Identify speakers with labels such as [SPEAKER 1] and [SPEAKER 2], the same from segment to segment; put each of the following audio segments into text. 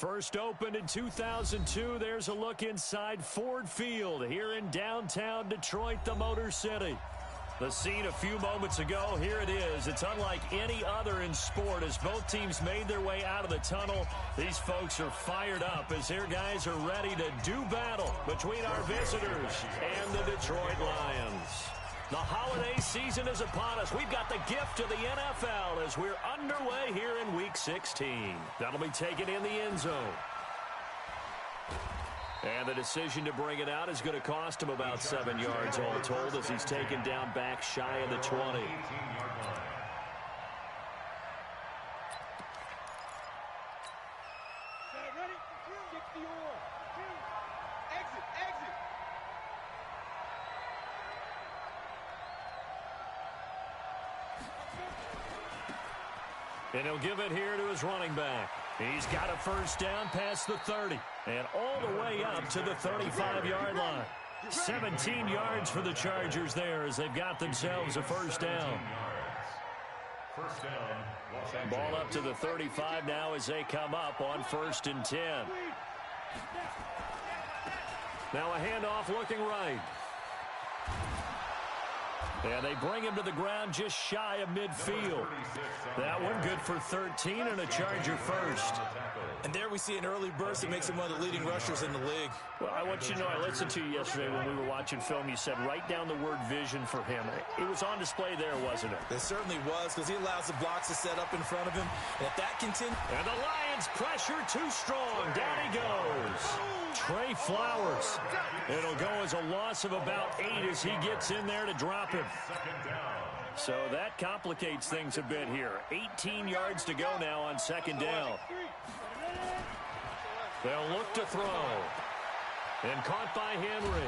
[SPEAKER 1] First opened in 2002, there's a look inside Ford Field here in downtown Detroit, the Motor City. The scene a few moments ago, here it is. It's unlike any other in sport as both teams made their way out of the tunnel. These folks are fired up as their guys are ready to do battle between our visitors and the Detroit Lions. The holiday season is upon us. We've got the gift of the NFL as we're underway here in Week 16. That'll be taken in the end zone. And the decision to bring it out is going to cost him about 7 yards all told as he's taken down back shy of the 20. And he'll give it here to his running back. He's got a first down past the 30 and all the way up to the 35-yard line. 17 yards for the Chargers there as they've got themselves a first down. Ball up to the 35 now as they come up on 1st and 10. Now a handoff looking right. And they bring him to the ground just shy of midfield. That one good for 13 and a Charger first.
[SPEAKER 2] And there we see an early burst that makes him one of the leading rushers in the league.
[SPEAKER 1] Well, I want you to know, I listened to you yesterday when we were watching film. You said write down the word vision for him. It was on display there, wasn't it?
[SPEAKER 2] It certainly was because he allows the blocks to set up in front of him. And if that continues...
[SPEAKER 1] And the Lions pressure too strong. Down he goes. Trey Flowers. It'll go as a loss of about 8 as he gets in there to drop him. So that complicates things a bit here. 18 yards to go now on 2nd down. They'll look to throw. And caught by Henry.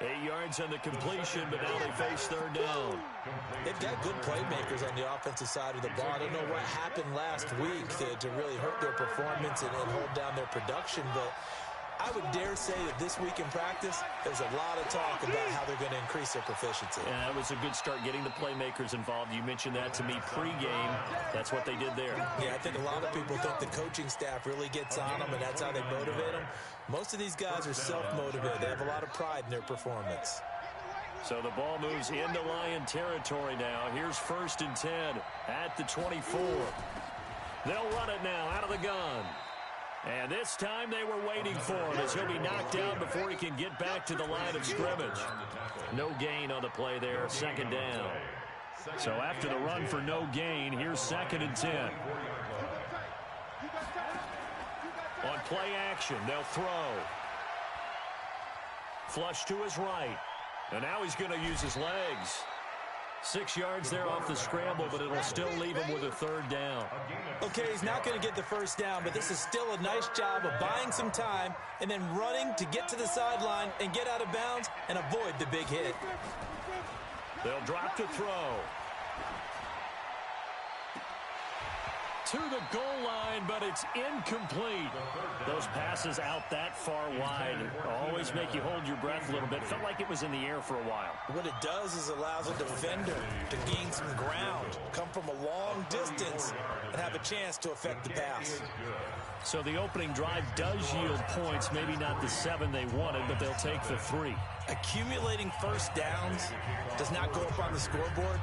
[SPEAKER 1] 8 yards on the completion, but now they face 3rd down.
[SPEAKER 2] They've got good playmakers on the offensive side of the ball. I don't know what happened last week to really hurt their performance and hold down their production, but I would dare say that this week in practice, there's a lot of talk about how they're going to increase their proficiency.
[SPEAKER 1] Yeah, that was a good start getting the playmakers involved. You mentioned that to me pregame. That's what they did there.
[SPEAKER 2] Yeah, I think a lot of people think the coaching staff really gets on them, and that's how they motivate them. Most of these guys are self-motivated. They have a lot of pride in their performance.
[SPEAKER 1] So the ball moves into Lion territory now. Here's 1st and 10 at the 24. They'll run it now out of the gun. And this time they were waiting for him as he'll be knocked down before he can get back to the line of scrimmage. No gain on the play there, 2nd down. So after the run for no gain, here's 2nd and 10. On play action, they'll throw. Flush to his right. And now he's going to use his legs. 6 yards there off the scramble, but it'll still leave him with a 3rd down.
[SPEAKER 2] Okay, he's not going to get the first down, but this is still a nice job of buying some time and then running to get to the sideline and get out of bounds and avoid the big hit.
[SPEAKER 1] They'll drop to throw. To the goal line, but it's incomplete. Those passes out that far wide always make you hold your breath a little bit. Felt like it was in the air for a while.
[SPEAKER 2] What it does is allows a defender to gain some ground, come from a long distance, and have a chance to affect the pass.
[SPEAKER 1] So the opening drive does yield points, maybe not the 7 they wanted, but they'll take the 3.
[SPEAKER 2] Accumulating first downs does not go up on the scoreboard,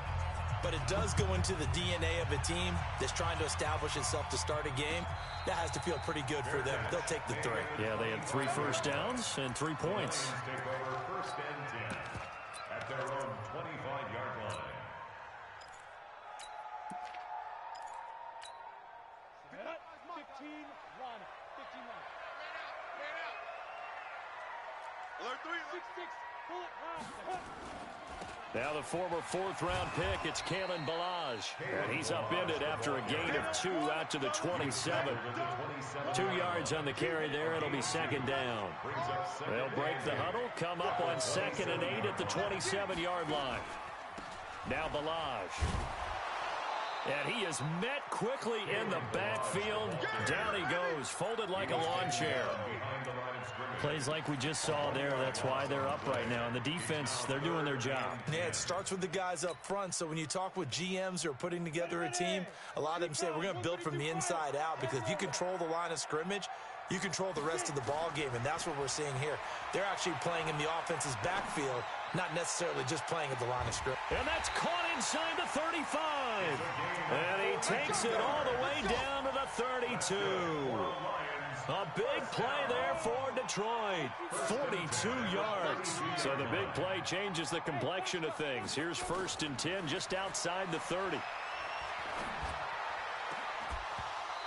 [SPEAKER 2] but it does go into the DNA of a team that's trying to establish itself to start a game. That has to feel pretty good for them. They'll take the 3.
[SPEAKER 1] Yeah, they had 3 first downs and 3 points.
[SPEAKER 3] First and 10 at their own 25-yard line.
[SPEAKER 1] Now the former 4th-round pick, it's Kalen Ballage. And he's upended after a gain of 2 out to the 27. 2 yards on the carry there. It'll be 2nd down. They'll break the huddle, come up on 2nd and 8 at the 27-yard line. Now Ballage. And he is met quickly in the backfield. Down he goes, folded like a lawn chair. Plays like we just saw there. That's why they're up right now. And the defense, they're doing their job.
[SPEAKER 2] Yeah, it starts with the guys up front. So when you talk with GMs who are putting together a team, a lot of them say we're going to build from the inside out, because if you control the line of scrimmage, you control the rest of the ball game, and that's what we're seeing here. They're actually playing in the offense's backfield, not necessarily just playing at the line of scrimmage.
[SPEAKER 1] And that's caught inside the 35. And he takes it all the way down to the 32. A big play there for Detroit. 42 yards. So the big play changes the complexion of things. Here's 1st and 10 just outside the 30.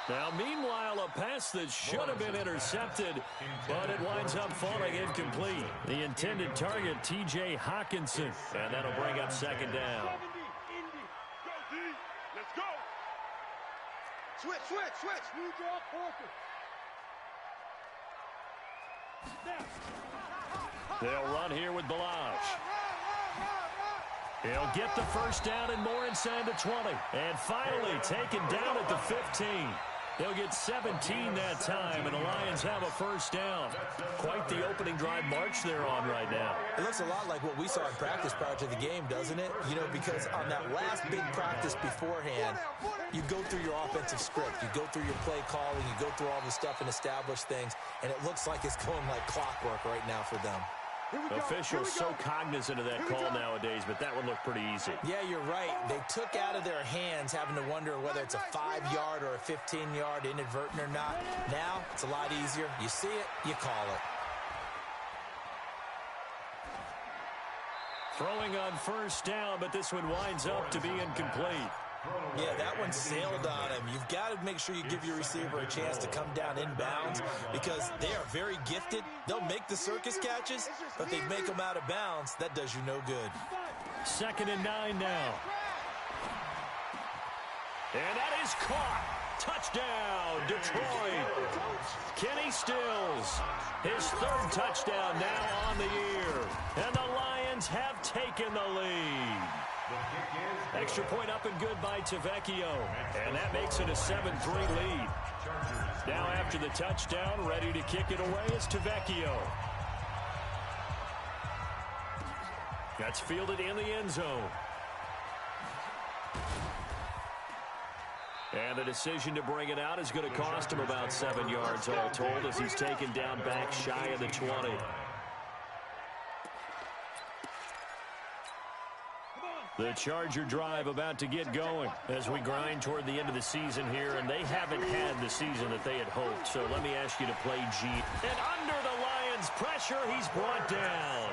[SPEAKER 1] Now, meanwhile, a pass that should have been intercepted, but it winds up falling incomplete. The intended target, T.J. Hawkinson, and that'll bring up 2nd down.
[SPEAKER 4] Let's go. Switch. New drop, focus.
[SPEAKER 1] They'll run here with Balazs. He'll get the 1st down and more inside the 20. And finally taken down at the 15. They'll get 17 that time, and the Lions have a 1st down. Quite the opening drive march they're on right now.
[SPEAKER 2] It looks a lot like what we saw in practice prior to the game, doesn't it? You know, because on that last big practice beforehand, you go through your offensive script. You go through your play calling. You go through all the stuff and establish things, and it looks like it's going like clockwork right now for them.
[SPEAKER 1] Officials so cognizant of that call nowadays, but that would look pretty easy.
[SPEAKER 2] Yeah, you're right. They took out of their hands having to wonder whether it's a 5-yard or a 15-yard inadvertent or not. Now, it's a lot easier. You see it, you call it.
[SPEAKER 1] Throwing on 1st down, but this one winds up to be incomplete.
[SPEAKER 2] Yeah, that one sailed on him. You've got to make sure you give your receiver a chance to come down inbounds, because they are very gifted. They'll make the circus catches, but they make them out of bounds. That does you no good.
[SPEAKER 1] 2nd and 9 now. And that is caught. Touchdown, Detroit. Kenny Stills, his 3rd touchdown now on the year. And the Lions have taken the lead. Extra point up and good by Tavecchio. And that makes it a 7-3 lead. Now after the touchdown, ready to kick it away is Tavecchio. That's fielded in the end zone. And the decision to bring it out is going to cost him about 7 yards all told, as he's taken down back shy of the 20. The Charger drive about to get going as we grind toward the end of the season here, and they haven't had the season that they had hoped. So let me ask you to play G. And under the Lions' pressure, he's brought down.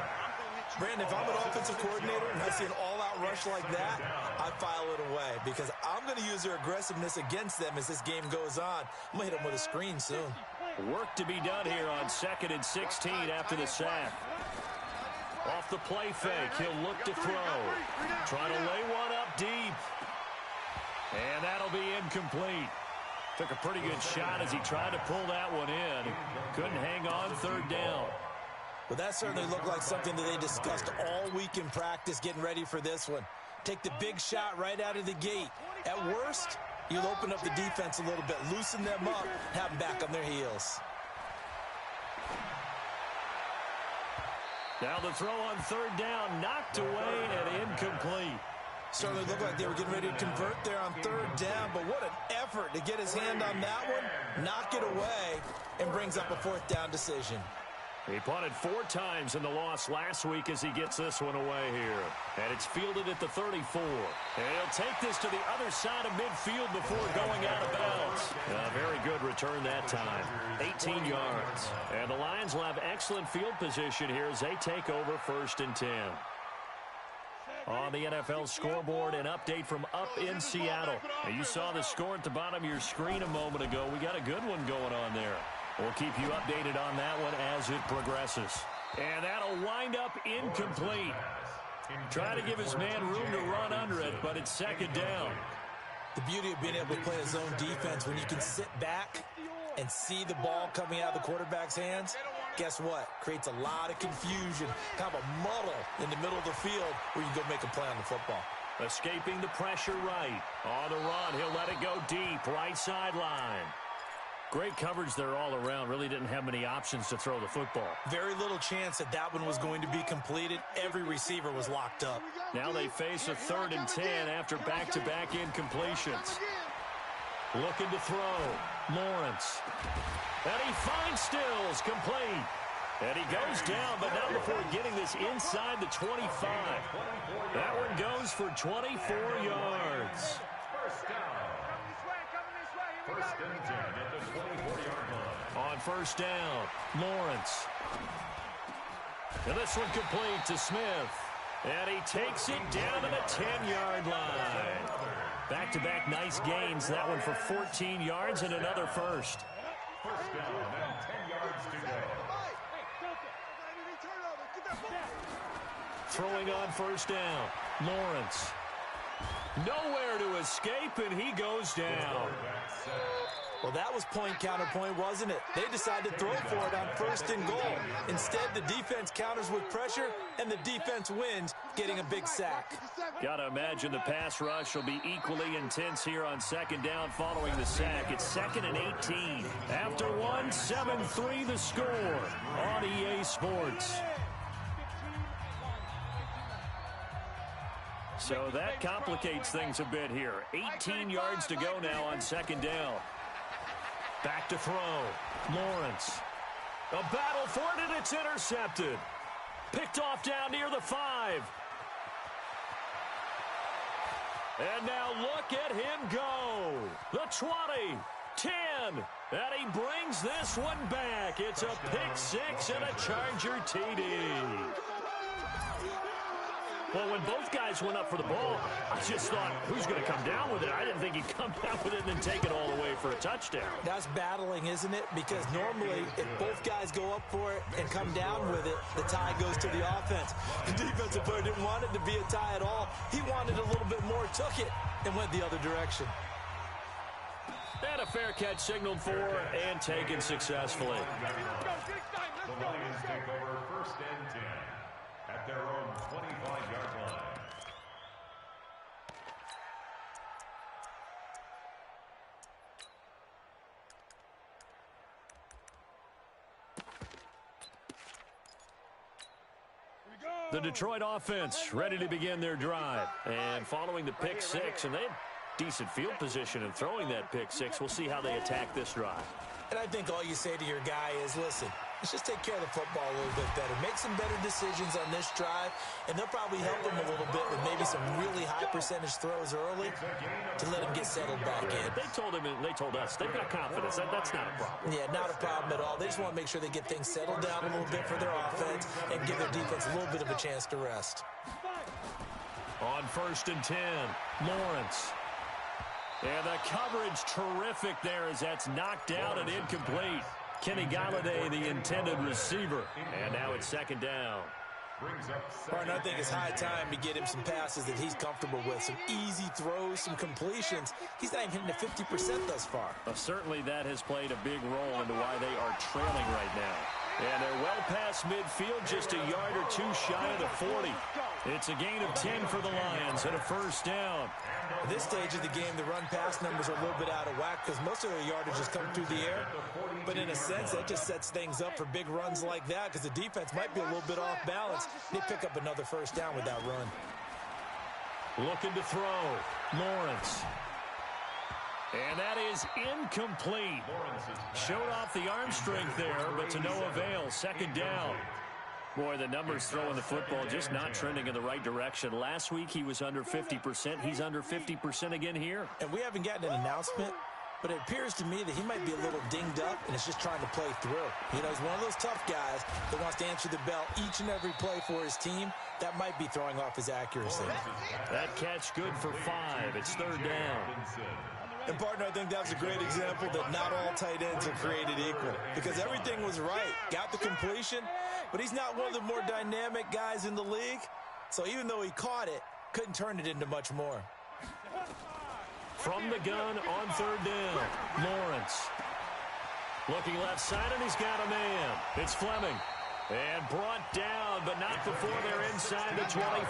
[SPEAKER 2] Brandon, if I'm an offensive coordinator and I see an all-out rush like that, I file it away, because I'm going to use their aggressiveness against them as this game goes on. I'm going to hit them with a screen soon.
[SPEAKER 1] Work to be done here on 2nd and 16 after the sack. Off the play fake, he'll look to throw. Trying to lay one up deep. And that'll be incomplete. Took a pretty good shot as he tried to pull that one in. Couldn't hang on 3rd down.
[SPEAKER 2] Well, that certainly looked like something that they discussed all week in practice getting ready for this one. Take the big shot right out of the gate. At worst, you'll open up the defense a little bit, loosen them up, have them back on their heels.
[SPEAKER 1] Now the throw on 3rd down, knocked away and incomplete.
[SPEAKER 2] Certainly looked like they were getting ready to convert there on 3rd down, but what an effort to get his hand on that one, knock it away, and brings up a 4th down decision.
[SPEAKER 1] He punted 4 times in the loss last week as he gets this one away here. And it's fielded at the 34. And he'll take this to the other side of midfield before going out of bounds. A very good return that time. 18 yards. And the Lions will have excellent field position here as they take over 1st and 10. On the NFL scoreboard, an update from up in Seattle. Now, you saw the score at the bottom of your screen a moment ago. We got a good one going on there. We'll keep you updated on that one as it progresses. And that'll wind up incomplete. Try to give his man room to run under it, but it's 2nd down.
[SPEAKER 2] The beauty of being able to play a zone defense, when you can sit back and see the ball coming out of the quarterback's hands, guess what? Creates a lot of confusion, kind of a muddle in the middle of the field where you go make a play on the football.
[SPEAKER 1] Escaping the pressure right. On the run, he'll let it go deep. Right sideline. Great coverage there all around. Really didn't have many options to throw the football.
[SPEAKER 2] Very little chance that that one was going to be completed. Every receiver was locked up.
[SPEAKER 1] Now they face a 3rd and 10 after back-to-back incompletions. Looking to throw. Lawrence. And he finds Stills. Complete. And he goes down, but not before getting this inside the 25. That one goes for 24 yards.
[SPEAKER 3] First down. First and 10 at the 24-yard line.
[SPEAKER 1] On first down, Lawrence. And this one complete to Smith. And he takes it down to the 10-yard line. Back-to-back nice gains. That one for 14 yards and another first.
[SPEAKER 3] First down and 10 yards to go.
[SPEAKER 1] Throwing on first down, Lawrence. Nowhere to escape, and he goes down.
[SPEAKER 2] Well, that was point counterpoint, wasn't it? They decided to throw for it on 1st and goal. Instead, the defense counters with pressure, and the defense wins, getting a big sack.
[SPEAKER 1] Got to imagine the pass rush will be equally intense here on 2nd down following the sack. It's 2nd and 18. After one, 7-3 the score on EA Sports. So that complicates things a bit here. 18 yards to go now on 2nd down. Back to throw. Lawrence. A battle for it, and it's intercepted. Picked off down near the 5. And now look at him go. The 20, 10, and he brings this one back. It's a pick 6 and a Charger TD. Well, when both guys went up for the ball, I just thought, who's going to come down with it? I didn't think he'd come down with it and then take it all the way for a touchdown.
[SPEAKER 2] That's battling, isn't it? Because normally, if both guys go up for it and come down with it, the tie goes to the offense. The defensive player didn't want it to be a tie at all. He wanted a little bit more, took it, and went the other direction.
[SPEAKER 1] And a fair catch signaled for and taken successfully.
[SPEAKER 3] The Lions take over 1st and 10 at their own 25-yard line.
[SPEAKER 1] The Detroit offense ready to begin their drive. And following the pick 6, and they had decent field position in throwing that pick 6. We'll see how they attack this drive.
[SPEAKER 2] And I think all you say to your guy is, listen, let's just take care of the football a little bit better. Make some better decisions on this drive, and they'll probably help him a little bit with maybe some really high percentage throws early to let him get settled back in.
[SPEAKER 1] They told him, and they told us, they've got confidence. That's not a problem.
[SPEAKER 2] Yeah, not a problem at all. They just want to make sure they get things settled down a little bit for their offense and give their defense a little bit of a chance to rest.
[SPEAKER 1] On 1st and 10, Lawrence. And the coverage terrific there as that's knocked down and incomplete. Kenny Galladay, the intended receiver. And now it's 2nd down.
[SPEAKER 2] Martin, I think it's high time to get him some passes that he's comfortable with. Some easy throws, some completions. He's not even hitting the 50% thus far.
[SPEAKER 1] Certainly that has played a big role into why they are trailing right now. And they're well past midfield, just a yard or two shy of the 40. It's a gain of 10 for the Lions and a 1st down.
[SPEAKER 2] At this stage of the game, the run-pass numbers are a little bit out of whack because most of their yardage has come through the air. But in a sense, that just sets things up for big runs like that because the defense might be a little bit off balance. They pick up another 1st down with that run.
[SPEAKER 1] Looking to throw. Lawrence. And that is incomplete. Showed off the arm strength there, but to no avail. 2nd down. Boy, the numbers throwing the football just not trending in the right direction. Last week he was under 50%. He's under 50% again here.
[SPEAKER 2] And we haven't gotten an announcement, but it appears to me that he might be a little dinged up and is just trying to play through. You know, he's one of those tough guys that wants to answer the bell each and every play for his team. That might be throwing off his accuracy.
[SPEAKER 1] That catch good for 5. It's 3rd down.
[SPEAKER 2] And, partner, I think that's a great example that not all tight ends are created equal because everything was right. Got the completion, but he's not one of the more dynamic guys in the league. So even though he caught it, couldn't turn it into much more.
[SPEAKER 1] From the gun on 3rd down, Lawrence. Looking left side, and he's got a man. It's Fleming. And brought down, but not before they're inside the 25.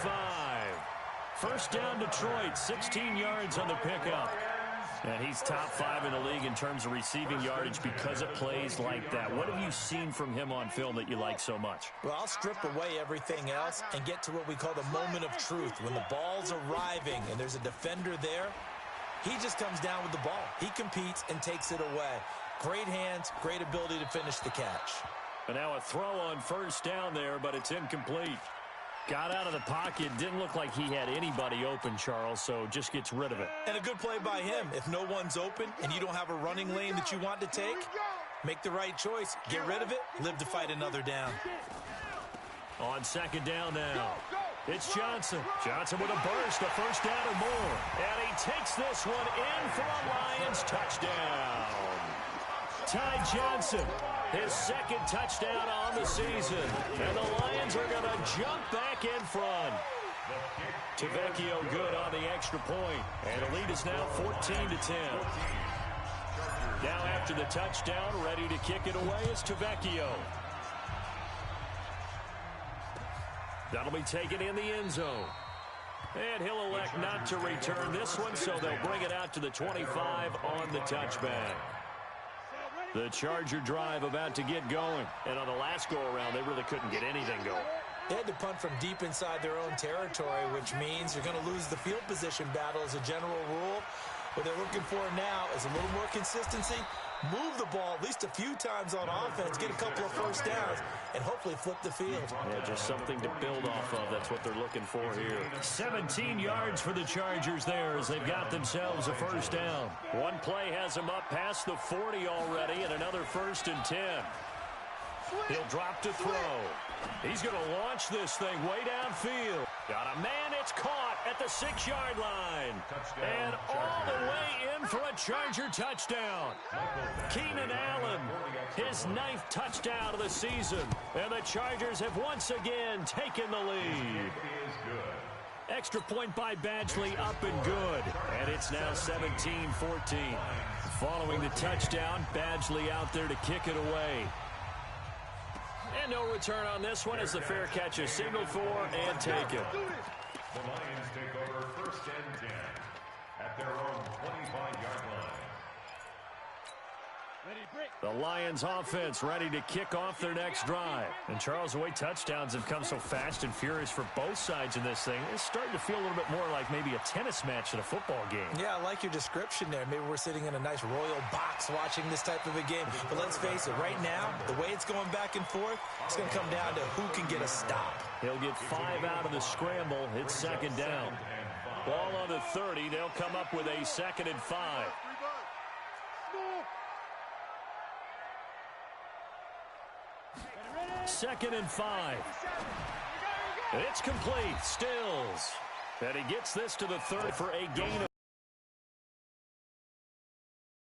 [SPEAKER 1] First down, Detroit, 16 yards on the pickup. And he's top 5 in the league in terms of receiving yardage because of plays like that. What have you seen from him on film that you like so much?
[SPEAKER 2] Well, I'll strip away everything else and get to what we call the moment of truth. When the ball's arriving and there's a defender there, he just comes down with the ball. He competes and takes it away. Great hands, great ability to finish the catch.
[SPEAKER 1] And now a throw on first down there, but it's incomplete. Got out of the pocket. Didn't look like he had anybody open, Charles, so just gets rid of it.
[SPEAKER 2] And a good play by him. If no one's open and you don't have a running lane that you want to take, make the right choice. Get rid of it. Live to fight another down.
[SPEAKER 1] On second down now, it's Johnson. Johnson with a burst, a first down or more. And he takes this one in for a Lions touchdown. Ty Johnson, his second touchdown on the season. And the Lions are going to jump back in front. Tavecchio good on the extra point. And the lead is now 14-10. Now after the touchdown, ready to kick it away is Tavecchio. That'll be taken in the end zone. And he'll elect not to return this one, so they'll bring it out to the 25 on the touchback. The Charger drive about to get going. And on the last go-around, they really couldn't get anything going.
[SPEAKER 2] They had to punt from deep inside their own territory, which means you're going to lose the field position battle as a general rule. What they're looking for now is a little more consistency, move the ball at least a few times on offense, get a couple of first downs, and hopefully flip the field.
[SPEAKER 1] Yeah, just something to build off of. That's what they're looking for here. 17 yards for the Chargers there as they've got themselves a first down. One play has them up past the 40 already, and another 1st and 10. He'll drop to throw. He's going to launch this thing way downfield. Got a man, it's caught at the 6-yard line. And all the way in for a Charger touchdown. Keenan Allen, his 9th touchdown of the season. And the Chargers have once again taken the lead. Extra point by Badgley, up and good. And it's now 17-14. Following the touchdown, Badgley out there to kick it away. And no return on this one as the fair catch is signaled for and taken.
[SPEAKER 3] The Lions take over 1st and 10 at their own 25-yard line.
[SPEAKER 1] The Lions offense ready to kick off their next drive. And Charles, the way touchdowns have come so fast and furious for both sides in this thing, it's starting to feel a little bit more like maybe a tennis match at a football game.
[SPEAKER 2] Yeah, I like your description there. Maybe we're sitting in a nice royal box watching this type of a game. But let's face it, right now, the way it's going back and forth, it's going to come down to who can get a stop.
[SPEAKER 1] He'll get 5 out of the scramble. It's second down. Ball on the 30. They'll come up with a 2nd and 5. Second and 5. It's complete. Stills. And he gets this to the 30 for a gain of